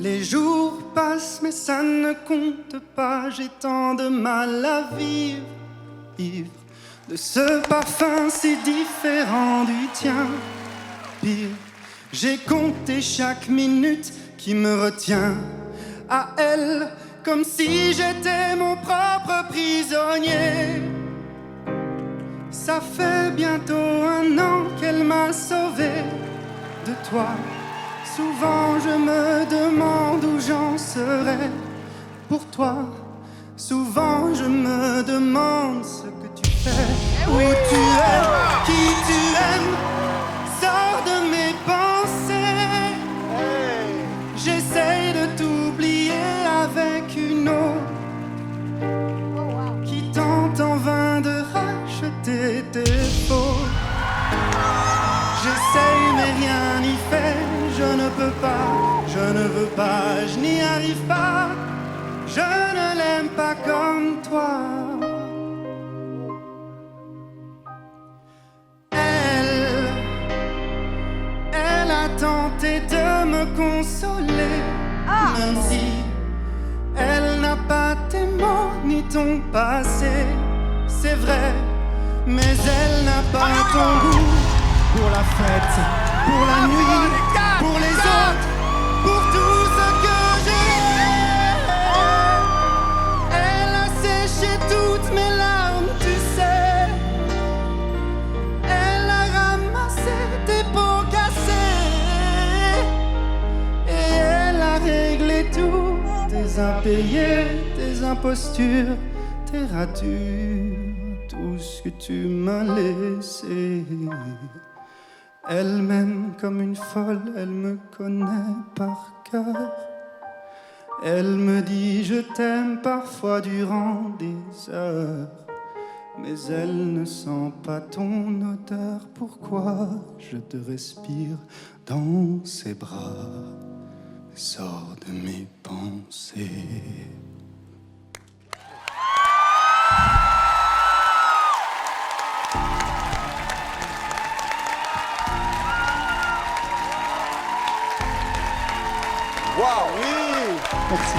Les jours passent, mais ça ne compte pas. J'ai tant de mal à vivre, ivre de ce parfum si différent du tien. Pire, j'ai compté chaque minute qui me retient à elle, comme si j'étais mon propre prisonnier. Ça fait bientôt 1 an qu'elle m'a sauvé de toi. Souvent je me demande où j'en serais pour toi. Souvent je me demande ce que tu fais, où tu es, qui tu aimes. Sors de mes pensées. J'essaye de t'oublier avec une autre qui tente en vain de racheter tes fautes. J'essaye mais rien n'y fait. Je ne peux pas, je ne veux pas, je n'y arrive pas. Je ne l'aime pas comme toi. Elle a tenté de me consoler, même si elle n'a pas tes mots ni ton passé. C'est vrai, mais elle n'a pas ton goût pour la fête, pour la nuit, pour les autres, pour tout ce que j'ai. Elle a séché toutes mes larmes, tu sais. Elle a ramassé tes pots cassés et elle a réglé tout, tes impayés, tes impostures, tes ratures, tout ce que tu m'as laissé. Elle m'aime comme une folle, elle me connaît par cœur. Elle me dit je t'aime parfois durant des heures. Mais elle ne sent pas ton odeur. Pourquoi je te respire dans ses bras? Sors de mes pensées. Wow! Oui! Merci.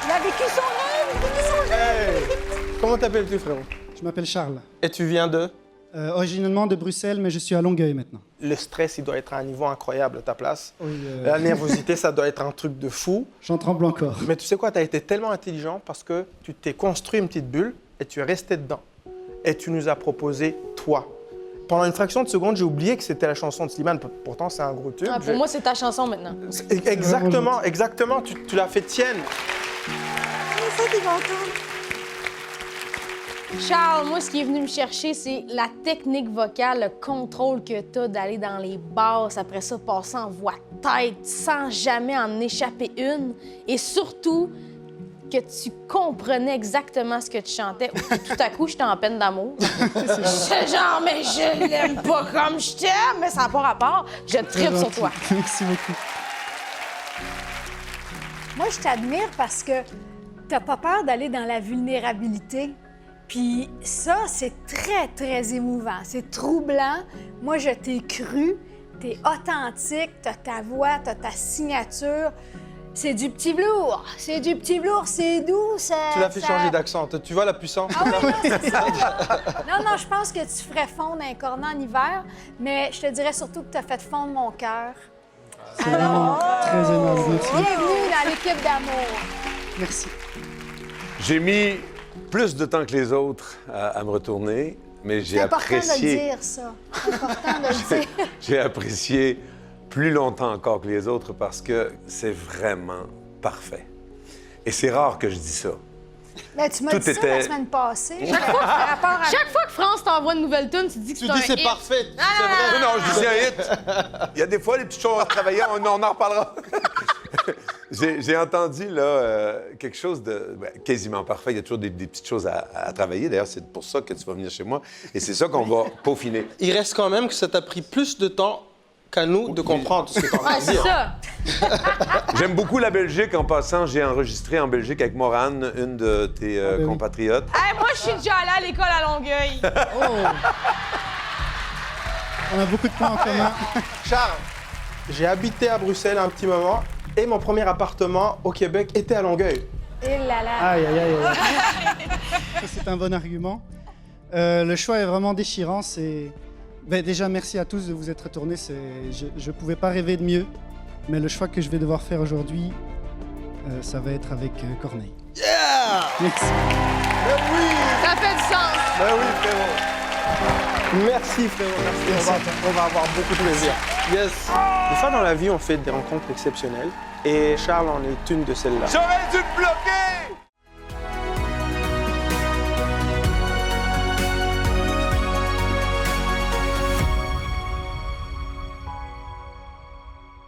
Il a vécu son rêve, il a vécu son rêve. Hey! Comment t'appelles-tu, frérot? Je m'appelle Charles. Et tu viens de? Originellement de Bruxelles, mais je suis à Longueuil maintenant. Le stress, il doit être à un niveau incroyable à ta place. Oui, La nervosité, ça doit être un truc de fou. j'en tremble encore. Mais tu sais quoi, tu as été tellement intelligent parce que tu t'es construit une petite bulle et tu es resté dedans. Et tu nous as proposé toi. Pendant une fraction de seconde, j'ai oublié que c'était la chanson de Slimane. Pourtant, c'est un gros tube. Ah, pour moi, c'est ta chanson maintenant. Exactement, exactement. Tu l'as fait tienne. C'est ça qu'ils vont entendre. Charles, moi, ce qui est venu me chercher, c'est la technique vocale, le contrôle que tu as d'aller dans les basses, après ça, passer en voix tête, sans jamais en échapper une. Et surtout, que tu comprenais exactement ce que tu chantais. Tout à coup, j'étais en peine d'amour. Je genre, mais je l'aime pas comme je t'aime, mais ça n'a pas rapport. Je tripe sur toi. Merci beaucoup. Moi, je t'admire parce que t'as pas peur d'aller dans la vulnérabilité. Puis ça, c'est très, très émouvant. C'est troublant. Moi, je t'ai cru. T'es authentique. T'as ta voix, t'as ta signature. C'est du petit velours. C'est du petit velours. C'est doux. Ça, Tu l'as fait changer d'accent. Tu vois la puissance? Ah oui, non, c'est ça. Non, je pense que tu ferais fondre un cornet en hiver, mais je te dirais surtout que tu as fait fondre mon cœur. C'est vraiment très aimable. Merci. Bienvenue dans l'équipe d'amour. Merci. J'ai mis plus de temps que les autres à me retourner, mais j'ai C'est important de le apprécié. dire, ça. C'est important de le dire. J'ai apprécié plus longtemps encore que les autres parce que c'est vraiment parfait. Et c'est rare que je dis ça. Mais tu m'as Tout dit ça était- la semaine passée. Chaque fois que France t'envoie une nouvelle tune, tu dis que c'est un hit. parfait. C'est Mais non, je dis un hit. Il y a des fois, les petites choses à travailler, on en reparlera. J'ai entendu là, quelque chose de quasiment parfait. Il y a toujours des petites choses à travailler. D'ailleurs, c'est pour ça que tu vas venir chez moi. Et c'est ça qu'on va peaufiner. Il reste quand même que ça t'a pris plus de temps qu'à nous de comprendre ce que tu as Ah, envie de c'est dire. ça. J'aime beaucoup la Belgique. En passant, j'ai enregistré en Belgique avec Morane, une de tes oui. compatriotes. Hey, moi, je suis déjà allée à l'école à Longueuil. On a beaucoup de points en commun. Charles, j'ai habité à Bruxelles un petit moment Et mon premier appartement au Québec était à Longueuil. Et là là. Aïe, aïe, aïe. Ça, c'est un bon argument. Le choix est vraiment déchirant. Déjà, merci à tous de vous être retournés. Je ne pouvais pas rêver de mieux. Mais le choix que je vais devoir faire aujourd'hui, ça va être avec Corneille. Yeah! Merci. Ben oui! Ça fait du sens. Ben oui, frérot. Merci, frérot. Merci. On va avoir beaucoup de plaisir. Yes. Des fois dans la vie, on fait des rencontres exceptionnelles. Et Charles en est une de celles-là. J'aurais dû te bloquer!